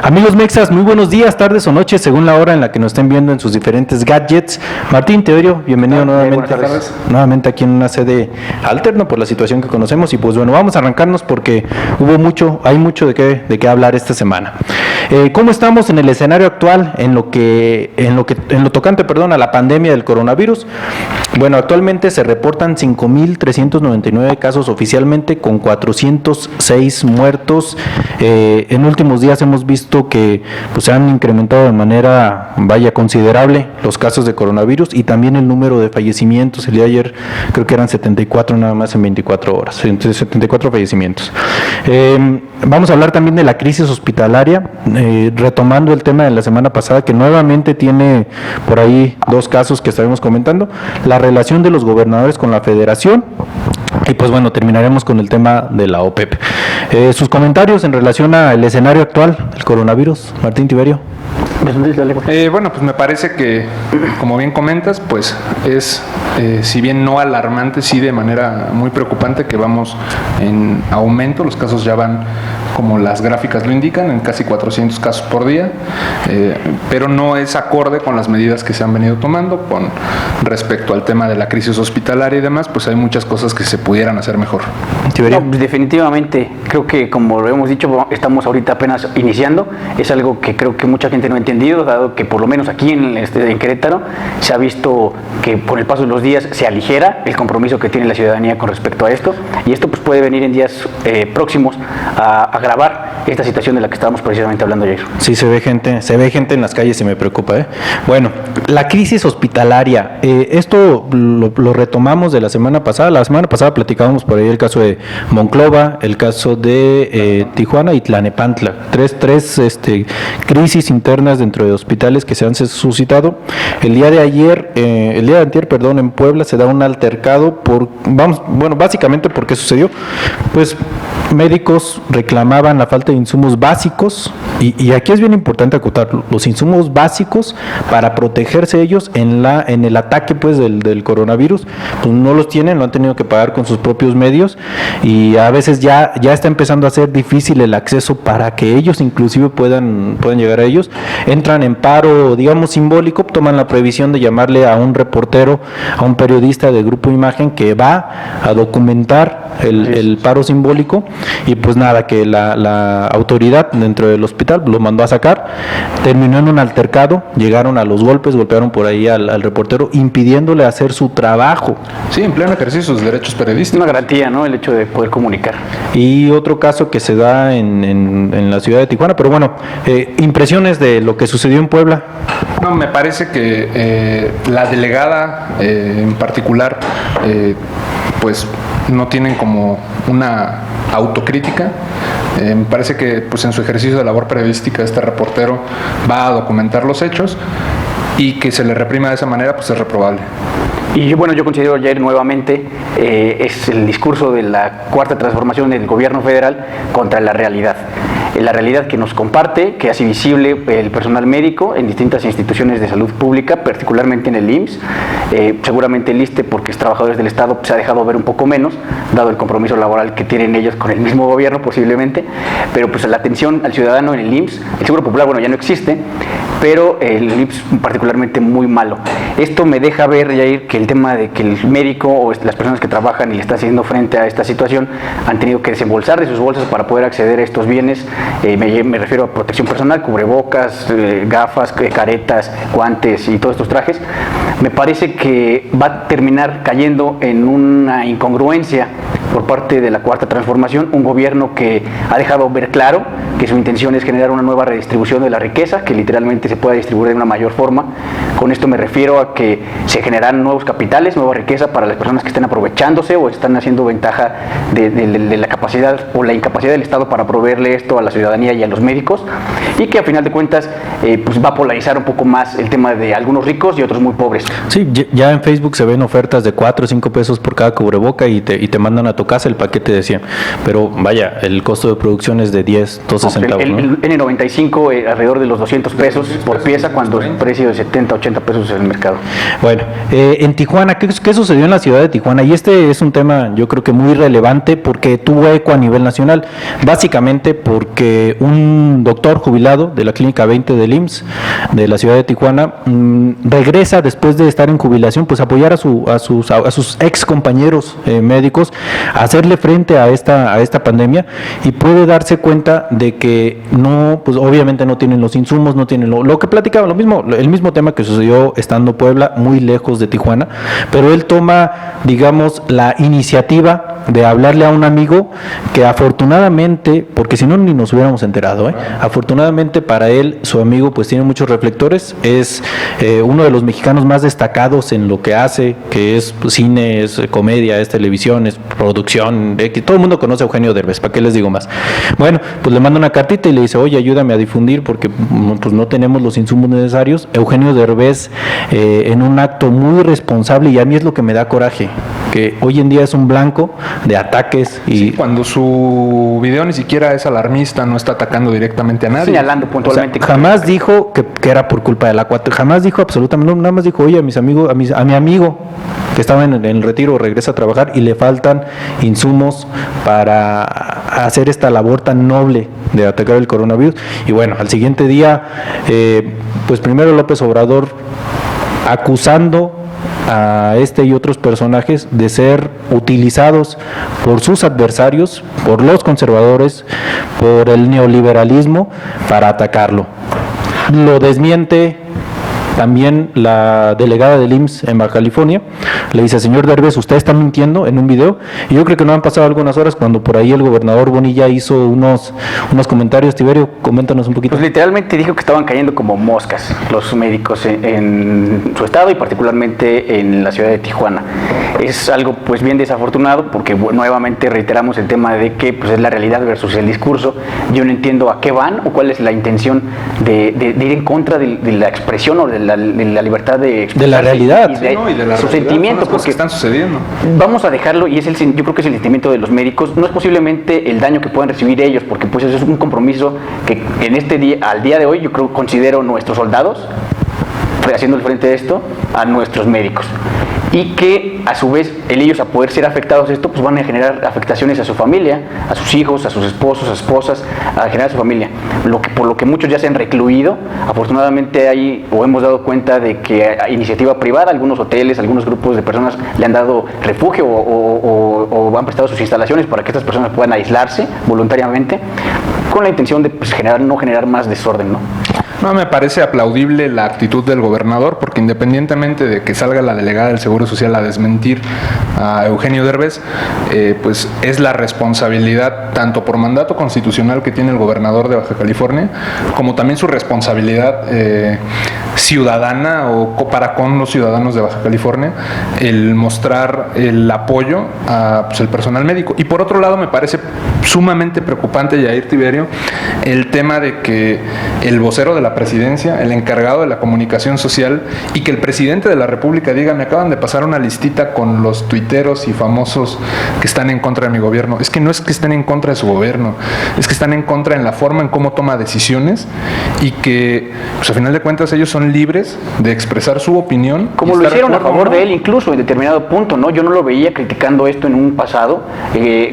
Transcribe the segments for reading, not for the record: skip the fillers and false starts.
Amigos mexas, muy buenos días, tardes o noches, según la hora en la que nos estén viendo en sus diferentes gadgets. Martín Teorio, bienvenido nuevamente aquí en una sede alterna por la situación que conocemos. Y pues bueno, vamos a arrancarnos porque hay mucho de qué hablar esta semana. ¿Cómo estamos en el escenario actual en lo tocante a la pandemia del coronavirus? Bueno, actualmente se reportan 5.399 casos oficialmente, con 406 muertos. En últimos días hemos visto que pues, se han incrementado de manera considerable los casos de coronavirus y también el número de fallecimientos. El día de ayer creo que eran 74 nada más en 24 horas, entonces 74 fallecimientos. Vamos a hablar también de la crisis hospitalaria, retomando el tema de la semana pasada, que nuevamente tiene por ahí dos casos que estaremos comentando: la relación de los gobernadores con la federación, y pues bueno, terminaremos con el tema de la OPEP. Sus comentarios en relación al escenario actual del coronavirus, Martín Tiberio. Bueno, pues me parece que, como bien comentas, pues es, si bien no alarmante, sí de manera muy preocupante que vamos en aumento. Los casos ya van, como las gráficas lo indican, en casi 400 casos por día, pero no es acorde con las medidas que se han venido tomando con respecto al tema de la crisis hospitalaria y demás. Pues hay muchas cosas que se pudieran hacer mejor. No, pues definitivamente, creo que, como lo hemos dicho, estamos ahorita apenas iniciando. Es algo que creo que mucha gente no ha entendido, dado que por lo menos aquí en Querétaro se ha visto que con el paso de los días se aligera el compromiso que tiene la ciudadanía con respecto a esto, y esto pues puede venir en días próximos a agravar esta situación de la que estábamos precisamente hablando ayer. Sí, se ve gente en las calles y me preocupa. Bueno, la crisis hospitalaria, esto lo retomamos de la semana pasada. La semana pasada platicábamos por ahí el caso de Monclova, el caso de Tijuana y Tlanepantla, tres crisis internas dentro de hospitales que se han suscitado. El día de antier, en Puebla se da un altercado básicamente, ¿por qué sucedió? Pues médicos reclamaban la falta de insumos básicos, y aquí es bien importante acotar: los insumos básicos para protegerse ellos en el ataque pues del coronavirus, pues no los tienen, lo han tenido que pagar con sus propios medios, y a veces ya está empezando a ser difícil el acceso para que ellos inclusive puedan llegar a ellos. Entran en paro, digamos, simbólico, toman la previsión de llamarle a un reportero, a un periodista de Grupo Imagen, que va a documentar el paro simbólico, y pues nada, que la autoridad dentro del hospital lo mandó a sacar. Terminó en un altercado, llegaron a los golpes, golpearon por ahí al reportero, impidiéndole hacer su trabajo. Sí, en pleno ejercicio de sus derechos periodísticos. Una garantía, ¿no?, el hecho de poder comunicar. Y otro caso que se da en la ciudad de Tijuana, pero bueno, impresiones de lo que sucedió en Puebla. No, me parece que la delegada en particular, pues no tienen como una autocrítica. Me parece que pues en su ejercicio de labor periodística este reportero va a documentar los hechos, y que se le reprima de esa manera pues es reprobable. Y bueno, yo considero ayer nuevamente es el discurso de la cuarta transformación del gobierno federal contra la realidad que nos comparte, que hace visible el personal médico en distintas instituciones de salud pública, particularmente en el IMSS. Seguramente el ISSSTE, porque es trabajadores del Estado, se ha dejado ver un poco menos, dado el compromiso laboral que tienen ellos con el mismo gobierno posiblemente, pero pues la atención al ciudadano en el IMSS, el Seguro Popular, bueno, ya no existe, pero el IMSS particularmente muy malo. Esto me deja ver, Yair, que el tema de que el médico o las personas que trabajan y le están haciendo frente a esta situación han tenido que desembolsar de sus bolsas para poder acceder a estos bienes. Me refiero a protección personal, cubrebocas, gafas, caretas, guantes y todos estos trajes. Me parece que va a terminar cayendo en una incongruencia por parte de la cuarta transformación, un gobierno que ha dejado ver claro que su intención es generar una nueva redistribución de la riqueza, que literalmente se pueda distribuir de una mayor forma. Con esto me refiero a que se generarán nuevos capitales, nueva riqueza para las personas que estén aprovechándose o están haciendo ventaja de la capacidad o la incapacidad del Estado para proveerle esto a la ciudadanía y a los médicos, y que a final de cuentas pues va a polarizar un poco más el tema de algunos ricos y otros muy pobres. Sí, ya en Facebook se ven ofertas de 4 o 5 pesos por cada cubreboca y te mandan a tu casa el paquete de 100, pero vaya, el costo de producción es de 10, 12 centavos. El N95 alrededor de los 200 pesos por pieza, cuando el precio de 70, 80 pesos en el mercado. Bueno, en Tijuana, ¿qué sucedió en la ciudad de Tijuana? Y este es un tema yo creo que muy relevante porque tuvo eco a nivel nacional, básicamente porque un doctor jubilado de la Clínica 20 del IMSS de la ciudad de Tijuana regresa después de estar en jubilación, pues apoyar a sus ex compañeros médicos a hacerle frente a esta pandemia, y puede darse cuenta de que no, pues obviamente no tienen los insumos, no tienen lo que platicaba, el mismo tema que sucedió estando Puebla muy lejos de Tijuana, pero él toma, digamos, la iniciativa de hablarle a un amigo que afortunadamente, porque si no ni nos hubiéramos enterado, afortunadamente para él, su amigo pues tiene muchos reflectores, es uno de los mexicanos más destacados en lo que hace, que es cine, es comedia, es televisión, es producción, todo el mundo conoce a Eugenio Derbez, ¿para qué les digo más? Bueno, pues le manda una cartita y le dice, oye, ayúdame a difundir porque pues no tenemos los insumos necesarios. Eugenio Derbez, en un acto muy responsable, y a mí es lo que me da coraje, que hoy en día es un blanco de ataques. Y sí, cuando su video ni siquiera es alarmista, no está atacando directamente a nadie. Señalando puntualmente. O sea, jamás dijo que era por culpa de la 4, jamás dijo absolutamente, nada más dijo, oye, a mi amigo que estaba en el retiro regresa a trabajar y le faltan insumos para hacer esta labor tan noble de atacar el coronavirus. Y bueno, al siguiente día, pues primero López Obrador acusando a este y otros personajes de ser utilizados por sus adversarios, por los conservadores, por el neoliberalismo para atacarlo. Lo desmiente también la delegada del IMSS en Baja California. Le dice, señor Derbez, usted está mintiendo en un video. Y yo creo que no han pasado algunas horas cuando por ahí el gobernador Bonilla hizo unos comentarios. Tiberio, coméntanos un poquito. Pues literalmente dijo que estaban cayendo como moscas los médicos en su estado y particularmente en la ciudad de Tijuana. Es algo pues bien desafortunado porque nuevamente reiteramos el tema de que pues es la realidad versus el discurso. Yo no entiendo a qué van o cuál es la intención de ir en contra de la expresión o de la libertad de expresión. De la realidad. Y de la su sentimiento. Porque que están sucediendo. Vamos a dejarlo, y yo creo que es el sentimiento de los médicos. No es posiblemente el daño que puedan recibir ellos, porque pues eso es un compromiso que en este día, al día de hoy, yo considero nuestros soldados haciendo el frente de esto a nuestros médicos, y que a su vez ellos, a poder ser afectados de esto, pues van a generar afectaciones a su familia, a sus hijos, a sus esposos, a esposas, a generar a su familia, por lo que muchos ya se han recluido. Afortunadamente hemos dado cuenta de que a iniciativa privada, algunos hoteles, algunos grupos de personas le han dado refugio o han prestado sus instalaciones para que estas personas puedan aislarse voluntariamente, con la intención de pues, no generar más desorden, ¿no? No, me parece aplaudible la actitud del gobernador, porque independientemente de que salga la delegada del Seguro Social a desmentir a Eugenio Derbez, pues es la responsabilidad, tanto por mandato constitucional que tiene el gobernador de Baja California, como también su responsabilidad ciudadana o para con los ciudadanos de Baja California, el mostrar el apoyo a pues, el personal médico. Y por otro lado, me parece sumamente preocupante, Yair Tiberio, el tema de que el vocero de la presidencia, el encargado de la comunicación social, y que el presidente de la República diga, me acaban de pasar una listita con los tuiteros y famosos que están en contra de mi gobierno. Es que no es que estén en contra de su gobierno, es que están en contra en la forma en cómo toma decisiones, y que pues a final de cuentas ellos son libres de expresar su opinión. Como lo hicieron a favor de él incluso en determinado punto, ¿no? Yo no lo veía criticando esto en un pasado,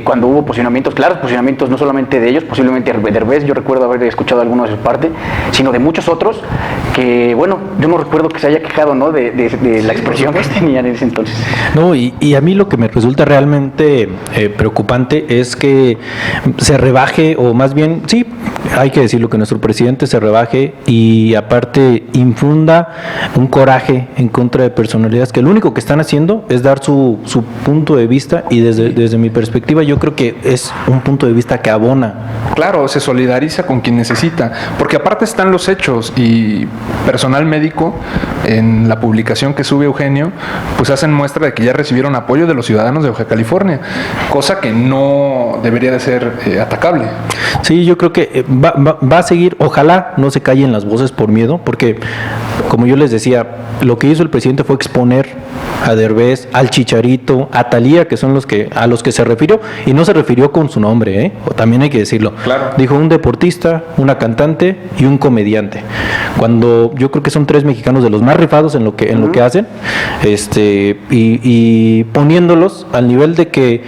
cuando hubo posicionamientos claros, posicionamientos no solamente de ellos, posiblemente de Derbez, yo recuerdo haber escuchado algunos de su parte, sino de muchos otros, que bueno, yo no recuerdo que se haya quejado, ¿no? de la expresión que tenían en ese entonces. No, y a mí lo que me resulta realmente preocupante es que se rebaje, o más bien, sí, hay que decirlo, que nuestro presidente se rebaje y aparte infunda un coraje en contra de personalidades que lo único que están haciendo es dar su punto de vista, y desde mi perspectiva yo creo que es un punto de vista que abona. Claro, se solidariza con quien necesita, porque aparte están los hechos, y personal médico en la publicación que sube Eugenio pues hacen muestra de que ya recibieron apoyo de los ciudadanos de Baja California, cosa que no debería de ser atacable. Sí, yo creo que va a seguir, ojalá no se callen las voces por miedo, porque como yo les decía, lo que hizo el presidente fue exponer a Derbez, al Chicharito, a Thalía, que son a los que se refirió, y no se refirió con su nombre, o también hay que decirlo. Claro. Dijo un deportista, una cantante y un comediante. Cuando yo creo que son 3 mexicanos de los más rifados en lo que hacen, y poniéndolos al nivel de que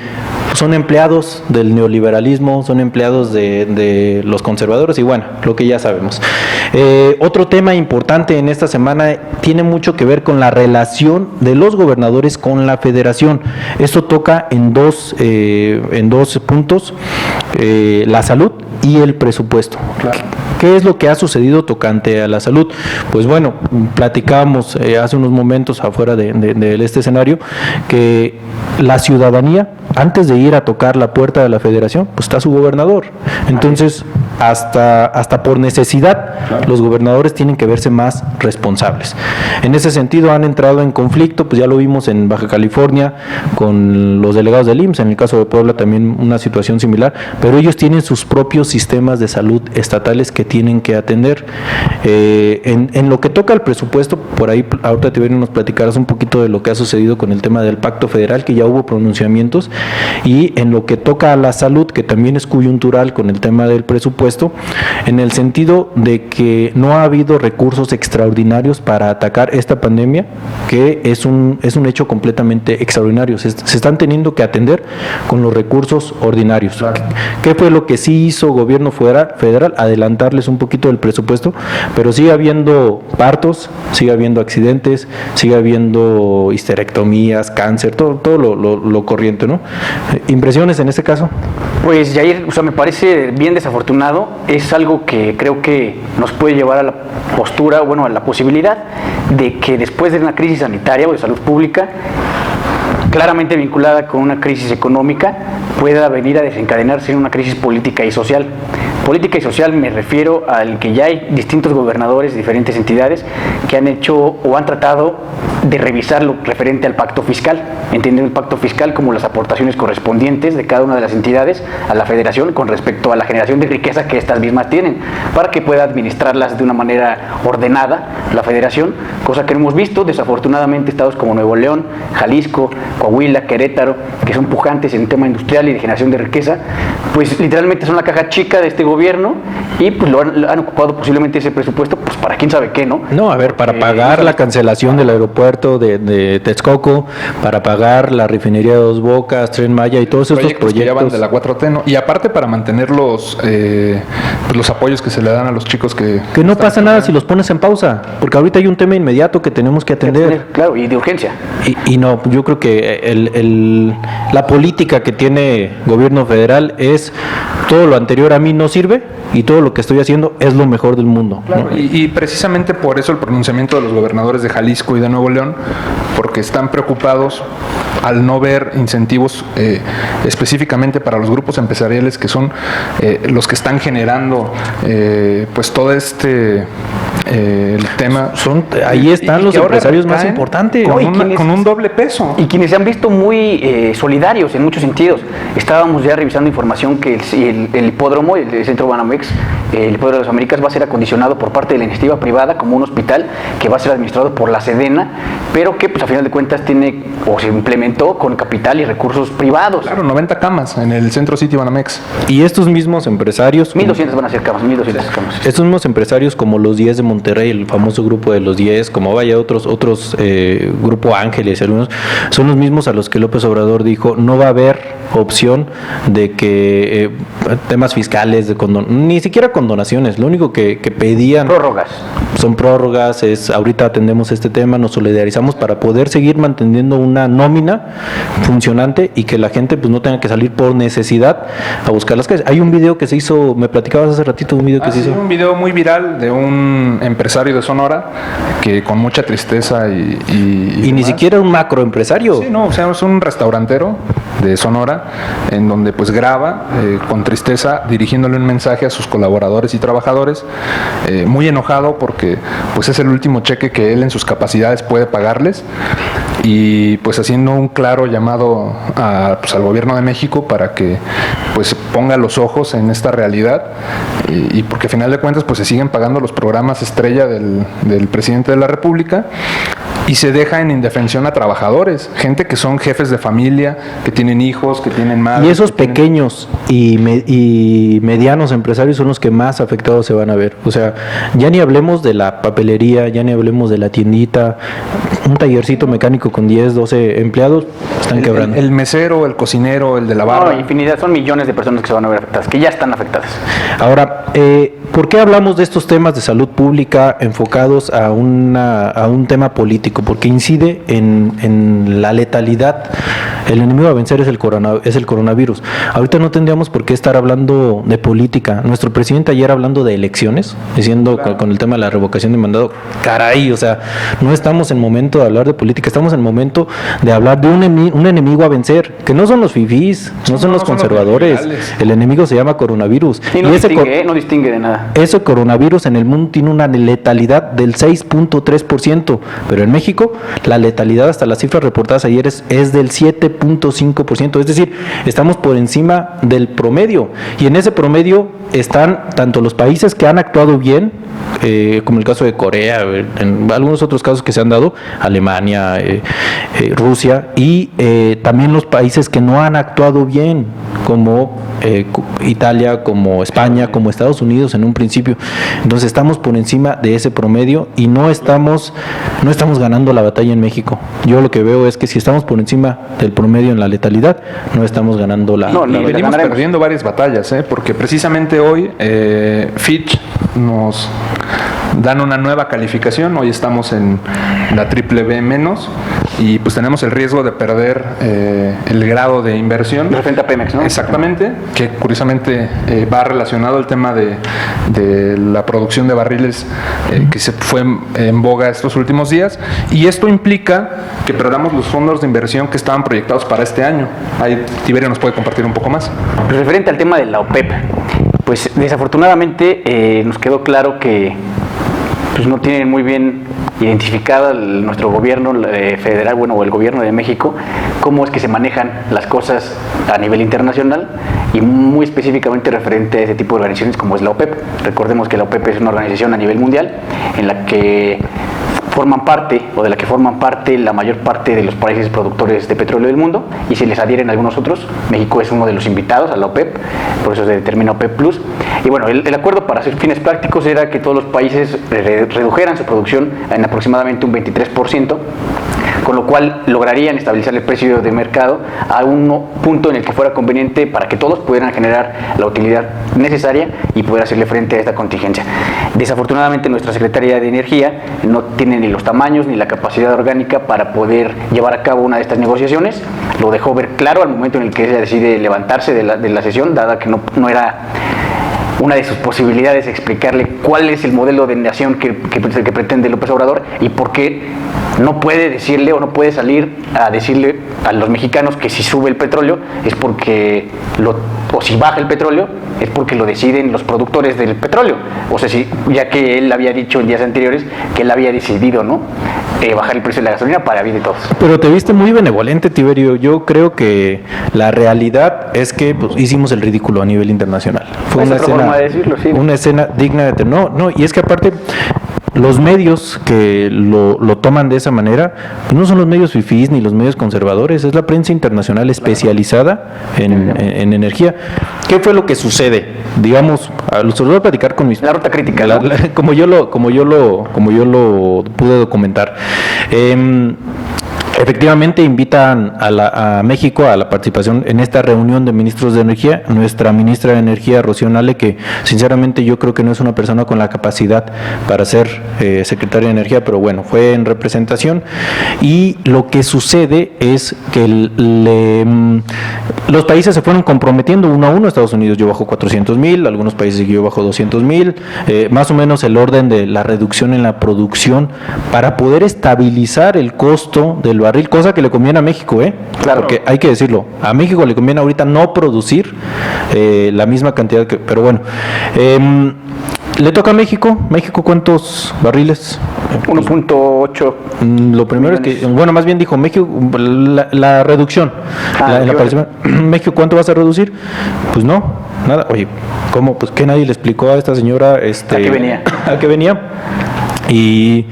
son empleados del neoliberalismo, son empleados de los conservadores y bueno, lo que ya sabemos. Otro tema importante en esta semana tiene mucho que ver con la relación de los gobernadores con la federación. Esto toca en dos puntos, la salud y el presupuesto. Claro. ¿Qué es lo que ha sucedido tocante a la salud? Pues bueno, platicábamos hace unos momentos afuera de este escenario que la ciudadanía, antes de ir a tocar la puerta de la federación, pues está su gobernador. Entonces, hasta por necesidad, los gobernadores tienen que verse más responsables. En ese sentido han entrado en conflicto, pues ya lo vimos en Baja California con los delegados del IMSS, en el caso de Puebla también una situación similar, pero ellos tienen sus propios sistemas de salud estatales que tienen que atender. En lo que toca al presupuesto, por ahí ahorita te nos platicarás un poquito de lo que ha sucedido con el tema del pacto federal, que ya hubo pronunciamientos, y en lo que toca a la salud, que también es coyuntural con el tema del presupuesto, en el sentido de que no ha habido recursos extraordinarios para atacar esta pandemia, que es un hecho completamente extraordinario. Se están teniendo que atender con los recursos ordinarios. Claro. ¿Qué fue lo que sí hizo gobierno federal? Adelantarles un poquito del presupuesto, pero sigue habiendo partos, sigue habiendo accidentes, sigue habiendo histerectomías, cáncer, todo lo corriente, ¿no? ¿Impresiones en este caso? Pues Jair, me parece bien desafortunado, es algo que creo que nos puede llevar a la postura, a la posibilidad de que después de una crisis sanitaria o de salud pública, claramente vinculada con una crisis económica, pueda venir a desencadenarse en una crisis política y social. Política y social me refiero al que ya hay distintos gobernadores de diferentes entidades que han hecho o han tratado de revisar lo referente al pacto fiscal, entendiendo el pacto fiscal como las aportaciones correspondientes de cada una de las entidades a la federación con respecto a la generación de riqueza que estas mismas tienen, para que pueda administrarlas de una manera ordenada la federación, cosa que no hemos visto. Desafortunadamente estados como Nuevo León, Jalisco, Coahuila, Querétaro, que son pujantes en tema industrial y de generación de riqueza, pues literalmente son la caja chica de este gobierno y pues lo han ocupado posiblemente ese presupuesto pues para quién sabe qué, ¿no? No, a ver, para pagar la cancelación del aeropuerto de Texcoco, para pagar la refinería de Dos Bocas, Tren Maya y todos estos proyectos que ya van de la 4T, ¿no? Y aparte para mantener los apoyos que se le dan a los chicos que no pasa nada si los pones en pausa, porque ahorita hay un tema inmediato que tenemos que atender. Claro, y de urgencia. Y no, yo creo que la política que tiene gobierno federal es todo lo anterior a mí no sirve y todo lo que estoy haciendo es lo mejor del mundo. Claro, ¿no? Y precisamente por eso el pronunciamiento de los gobernadores de Jalisco y de Nuevo León, porque están preocupados al no ver incentivos específicamente para los grupos empresariales que son los que están generando pues todo el tema. Ahí están los empresarios más importantes. Con un doble peso. Y quienes se han visto muy solidarios en muchos sentidos. Estábamos ya revisando información que el hipódromo, el Centro Banamex, el Hipódromo de las Américas va a ser acondicionado por parte de la iniciativa privada como un hospital que va a ser administrado por la Sedena, pero que pues a final de cuentas tiene o se implementó con capital y recursos privados. Claro, 90 camas en el Centro City Banamex. Y estos mismos empresarios... 1,200 van a ser camas, 1,200 camas. Estos mismos empresarios como los 10 de Monterrey, el famoso grupo de los 10, como vaya otros Grupo Ángeles, algunos, son los mismos a los que López Obrador dijo no va a haber opción de que temas fiscales, ni siquiera condonaciones, lo único que pedían... Prórrogas. Son prórrogas, ahorita atendemos este tema, nos solidarizamos para poder seguir manteniendo una nómina funcionante y que la gente pues no tenga que salir por necesidad a buscar las calles. Hay un video que se hizo, me platicabas hace ratito, un video que se hizo. Un video muy viral de un empresario de Sonora que con mucha tristeza y ni siquiera un macroempresario. Sí, no, o sea, es un restaurantero de Sonora en donde pues graba con tristeza dirigiéndole un mensaje a sus colaboradores y trabajadores, muy enojado porque pues es el último cheque que él en sus capacidades puede pagarles, y pues haciendo un claro llamado pues, al gobierno de México para que pues ponga los ojos en esta realidad, y porque a final de cuentas pues se siguen pagando los programas estrella del presidente de la República, y se deja en indefensión a trabajadores, gente que son jefes de familia, que tienen hijos, que tienen madres. Y esos pequeños y medianos empresarios son los que más afectados se van a ver. O sea, ya ni hablemos de la papelería, ya ni hablemos de la tiendita, un tallercito mecánico con 10, 12 empleados, están quebrando. El mesero, el cocinero, el de la barra. No, infinidad, son millones de personas que se van a ver afectadas, que ya están afectadas. Ahora, ¿por qué hablamos de estos temas de salud pública enfocados a un tema político? Porque incide en la letalidad. El enemigo a vencer es el coronavirus. Ahorita no tendríamos por qué estar hablando de política. Nuestro presidente ayer hablando de elecciones, diciendo claro, con el tema de la revocación de mandado, caray, o sea, no estamos en momento de hablar de política, estamos en momento de hablar de un enemigo a vencer, que no son los fifís, no son los conservadores. El enemigo se llama coronavirus. Y no distingue de nada. Ese coronavirus en el mundo tiene una letalidad del 6.3%, pero en México la letalidad hasta las cifras reportadas ayer es del 7.5%, es decir, estamos por encima del promedio, y en ese promedio están tanto los países que han actuado bien, como el caso de Corea, en algunos otros casos que se han dado, Alemania, Rusia, y también los países que no han actuado bien, como Italia, como España, como Estados Unidos en un principio. Entonces estamos por encima de ese promedio y no estamos ganando la batalla en México. Yo lo que veo es que si estamos por encima del promedio en la letalidad, no estamos ganando la batalla. Venimos perdiendo varias batallas, porque precisamente hoy Fitch nos dan una nueva calificación. Hoy estamos en la BBB- y pues tenemos el riesgo de perder el grado de inversión. Referente a Pemex, ¿no? Exactamente, que curiosamente va relacionado al tema de la producción de barriles que se fue en boga estos últimos días, y esto implica que perdamos los fondos de inversión que estaban proyectados para este año. Ahí Tiberio nos puede compartir un poco más. Referente al tema de la OPEP, pues desafortunadamente nos quedó claro que pues no tienen muy bien identificada nuestro gobierno federal, o el gobierno de México, cómo es que se manejan las cosas a nivel internacional, y muy específicamente referente a ese tipo de organizaciones como es la OPEP. Recordemos que la OPEP es una organización a nivel mundial en la que forman parte, o de la que forman parte la mayor parte de los países productores de petróleo del mundo, y se les adhieren algunos otros. México es uno de los invitados a la OPEP, por eso se determina OPEP Plus. Y bueno, el acuerdo para hacer fines prácticos era que todos los países redujeran su producción en aproximadamente un 23%, con lo cual lograrían estabilizar el precio de mercado a un punto en el que fuera conveniente para que todos pudieran generar la utilidad necesaria y poder hacerle frente a esta contingencia. Desafortunadamente nuestra Secretaría de Energía no tiene ni los tamaños ni la capacidad orgánica para poder llevar a cabo una de estas negociaciones. Lo dejó ver claro al momento en el que ella decide levantarse de la sesión, dada que no era una de sus posibilidades explicarle cuál es el modelo de nación que pretende López Obrador, y por qué no puede decirle o no puede salir a decirle a los mexicanos que si sube el petróleo es porque o si baja el petróleo es porque lo deciden los productores del petróleo. O sea, ya que él había dicho en días anteriores que él había decidido, ¿no?, bajar el precio de la gasolina para bien de todos. Pero te viste muy benevolente, Tiberio. Yo creo que la realidad es que pues, hicimos el ridículo a nivel internacional. Fue una escena, forma de decirlo, sí, una escena digna de no, y es que aparte los medios que lo toman de esa manera, pues no son los medios fifís ni los medios conservadores, es la prensa internacional especializada en energía. ¿Qué fue lo que sucede? Digamos, los voy a platicar con mis... La ruta crítica, ¿no? Como yo lo pude documentar. Efectivamente, invitan a México a la participación en esta reunión de ministros de energía. Nuestra ministra de Energía, Rocío Nale, que sinceramente yo creo que no es una persona con la capacidad para ser secretaria de Energía, pero bueno, fue en representación. Y lo que sucede es que los países se fueron comprometiendo uno a uno. Estados Unidos llevó bajo 400,000, algunos países siguió bajo 200,000, más o menos el orden de la reducción en la producción para poder estabilizar el costo del barril, cosa que le conviene a México, Claro. Porque hay que decirlo, a México le conviene ahorita no producir la misma cantidad que, pero bueno, le toca a México. ¿México cuántos barriles? 1.8. Lo primero es que, bueno, más bien dijo México, la reducción. México, ¿cuánto vas a reducir? Pues no, nada. Oye, ¿cómo? Pues que nadie le explicó a esta señora ¿A qué venía? ¿A qué venía? Y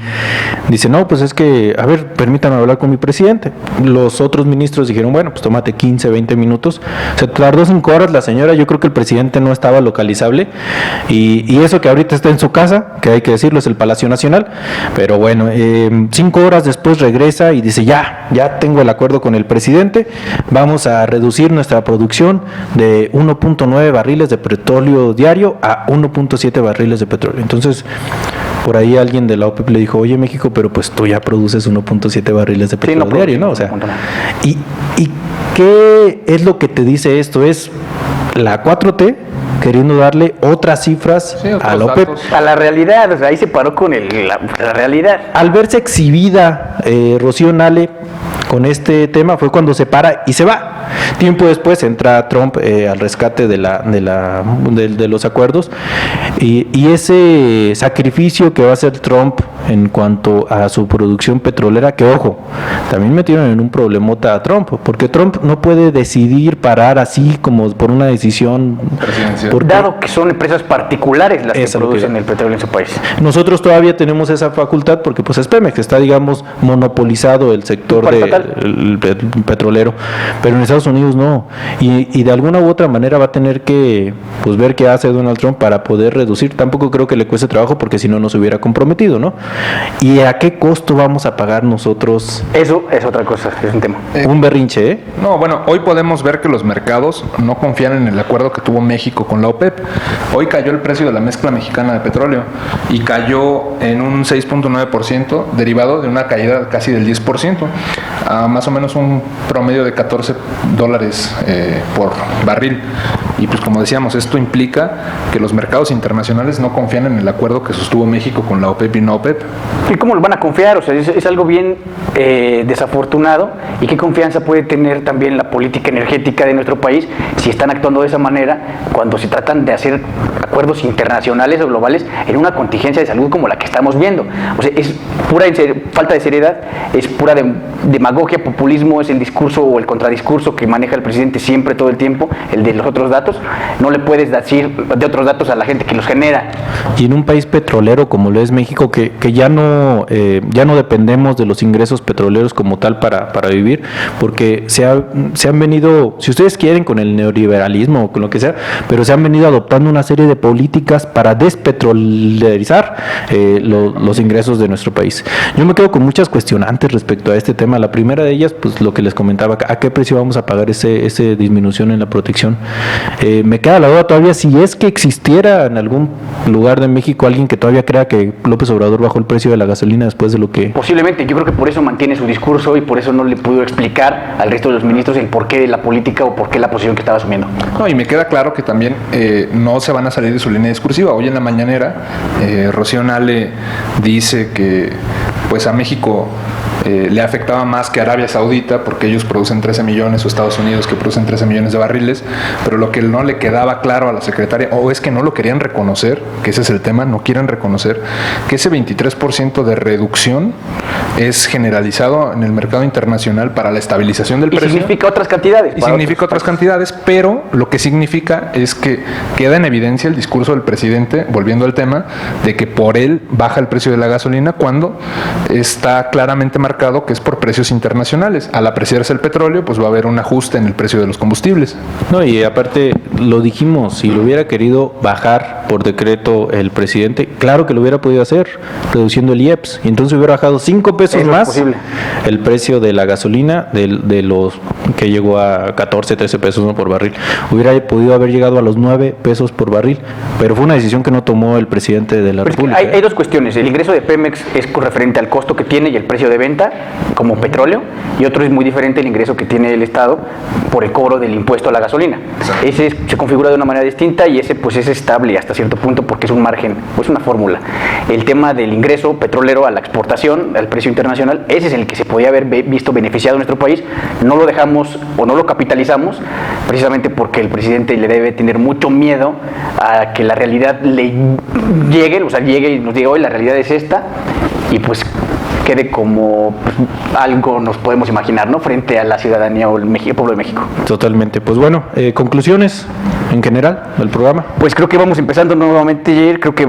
dice, no, pues es que, a ver, permítame hablar con mi presidente. Los otros ministros dijeron, bueno, pues tómate 15, 20 minutos. Se tardó 5 horas la señora, yo creo que el presidente no estaba localizable. Y eso que ahorita está en su casa, que hay que decirlo, es el Palacio Nacional. Pero bueno, 5 horas después regresa y dice, ya tengo el acuerdo con el presidente. Vamos a reducir nuestra producción de 1.9 barriles de petróleo diario a 1.7 barriles de petróleo. Entonces, por ahí alguien de la OPEP le dijo, oye México, pero pues tú ya produces 1.7 barriles de petróleo diario, ¿no? O sea, ¿y qué es lo que te dice esto? Es la 4T queriendo darle otras cifras a la OPEP. A la realidad, o sea, ahí se paró con la realidad. Al verse exhibida Rocío Nale con este tema fue cuando se para y se va. Tiempo después entra Trump al rescate de los acuerdos y ese sacrificio que va a hacer Trump en cuanto a su producción petrolera, que ojo, también metieron en un problemota a Trump, porque Trump no puede decidir parar así como por una decisión presidencial. Dado que son empresas particulares las que producen el petróleo en su país. Nosotros todavía tenemos esa facultad porque pues es Pemex, está digamos monopolizado el sector el petrolero, pero en Estados Unidos no, y de alguna u otra manera va a tener que pues ver qué hace Donald Trump para poder reducir. Tampoco creo que le cueste trabajo porque si no, no se hubiera comprometido, ¿no? ¿Y a qué costo vamos a pagar nosotros? Eso es otra cosa, es un tema. Un berrinche, ¿eh? No, bueno, hoy podemos ver que los mercados no confían en el acuerdo que tuvo México con la OPEP. Hoy cayó el precio de la mezcla mexicana de petróleo y cayó en un 6.9%, derivado de una caída casi del 10%, a más o menos un promedio de $14 por barril. Y pues como decíamos, esto implica que los mercados internacionales no confían en el acuerdo que sostuvo México con la OPEP y no OPEP. ¿Y cómo lo van a confiar? O sea, es algo bien desafortunado. ¿Y qué confianza puede tener también la política energética de nuestro país si están actuando de esa manera cuando se tratan de hacer acuerdos internacionales o globales en una contingencia de salud como la que estamos viendo? O sea, es pura falta de seriedad, es pura demagogia, populismo, es el discurso o el contradiscurso que maneja el presidente siempre, todo el tiempo, el de los otros datos. No le puedes decir de otros datos a la gente que los genera. Y en un país petrolero como lo es México, que ya no dependemos de los ingresos petroleros como tal para vivir, porque se han venido, si ustedes quieren, con el neoliberalismo o con lo que sea, pero se han venido adoptando una serie de políticas para despetrolarizar los ingresos de nuestro país. Yo me quedo con muchas cuestionantes respecto a este tema. La primera de ellas, pues lo que les comentaba, ¿a qué precio vamos a pagar ese disminución en la protección? Me queda la duda todavía si es que existiera en algún lugar de México alguien que todavía crea que López Obrador bajó el precio de la gasolina después de lo que... Posiblemente, yo creo que por eso mantiene su discurso y por eso no le pudo explicar al resto de los ministros el porqué de la política o por qué la posición que estaba asumiendo. No, y me queda claro que también no se van a salir de su línea discursiva. Hoy en la mañanera, Rocío Nale dice que pues a México le afectaba más que Arabia Saudita porque ellos producen 13 millones o Estados Unidos que producen 13 millones de barriles, pero lo que no le quedaba claro a la secretaria, o es que no lo querían reconocer, que ese es el tema, no quieren reconocer que ese 23% de reducción es generalizado en el mercado internacional para la estabilización del precio. Y significa otras cantidades. Y significa otras cantidades, pero lo que significa es que queda en evidencia el discurso del presidente, volviendo al tema, de que por él baja el precio de la gasolina cuando está claramente marcado mercado que es por precios internacionales. Al apreciarse el petróleo, pues va a haber un ajuste en el precio de los combustibles. No, y aparte lo dijimos, si lo hubiera querido bajar por decreto el presidente, claro que lo hubiera podido hacer, reduciendo el IEPS, y entonces hubiera bajado 5 pesos más posible. el precio de la gasolina, de los que llegó a 14, 13 pesos, ¿no?, por barril. Hubiera podido haber llegado a los 9 pesos por barril, pero fue una decisión que no tomó el presidente de la Pero es que República. hay dos cuestiones. El ingreso de Pemex es con referente al costo que tiene y el precio de venta como petróleo, y otro es muy diferente el ingreso que tiene el Estado por el cobro del impuesto a la gasolina. Ese se configura de una manera distinta y ese pues es estable hasta cierto punto porque es un margen, pues una fórmula. El tema del ingreso petrolero a la exportación, al precio internacional, ese es el que se podía haber visto beneficiado en nuestro país. No lo dejamos o no lo capitalizamos precisamente porque el presidente le debe tener mucho miedo a que la realidad le llegue, o sea, llegue y nos diga, hoy la realidad es esta, y pues quede como pues, algo nos podemos imaginar, ¿no?, frente a la ciudadanía o el pueblo de México. Totalmente. Pues bueno, conclusiones en general del programa. Pues creo que vamos empezando nuevamente, Jair. Creo que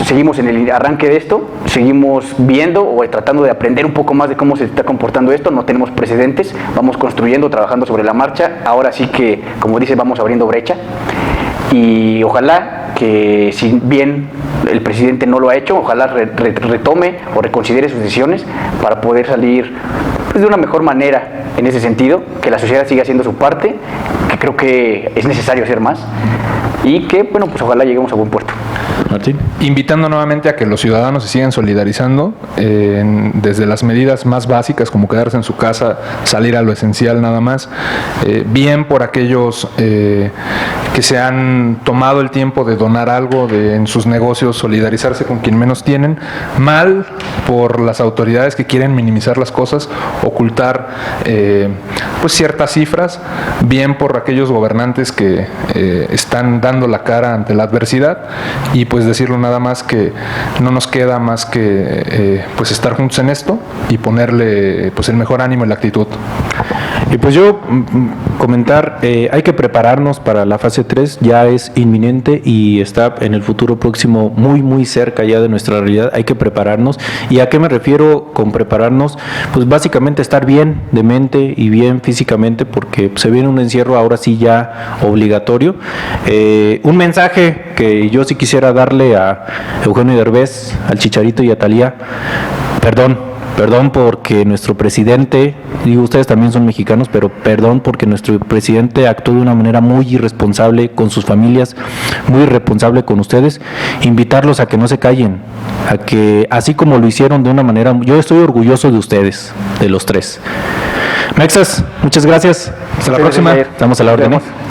seguimos en el arranque de esto, seguimos viendo o tratando de aprender un poco más de cómo se está comportando esto. No tenemos precedentes, vamos construyendo, trabajando sobre la marcha. Ahora sí que, como dice, vamos abriendo brecha. Y ojalá que, si bien el presidente no lo ha hecho, ojalá retome o reconsidere sus decisiones para poder salir pues, de una mejor manera en ese sentido, que la sociedad siga haciendo su parte, que creo que es necesario hacer más y que, bueno, pues ojalá lleguemos a buen puerto. Martín. Invitando nuevamente a que los ciudadanos se sigan solidarizando desde las medidas más básicas como quedarse en su casa, salir a lo esencial nada más, bien por aquellos que se han tomado el tiempo de donar algo en sus negocios, solidarizarse con quien menos tienen, mal por las autoridades que quieren minimizar las cosas, ocultar pues ciertas cifras, bien por aquellos gobernantes que están dando la cara ante la adversidad, y pues decirlo nada más que no nos queda más que pues estar juntos en esto y ponerle pues el mejor ánimo y la actitud. Y pues yo comentar, hay que prepararnos para la fase 3, ya es inminente y está en el futuro próximo muy muy cerca ya de nuestra realidad. Hay que prepararnos. ¿Y a qué me refiero con prepararnos? Pues básicamente estar bien de mente y bien físicamente, porque se viene un encierro ahora sí ya obligatorio. Un mensaje que yo sí quisiera darle a Eugenio Derbez, al Chicharito y a Thalía: Perdón porque nuestro presidente, digo, ustedes también son mexicanos, pero perdón porque nuestro presidente actuó de una manera muy irresponsable con sus familias, muy irresponsable con ustedes. Invitarlos a que no se callen, a que así como lo hicieron de una manera, yo estoy orgulloso de ustedes, de los tres. Mexas, muchas gracias. Hasta la próxima. Jair. Estamos a la orden.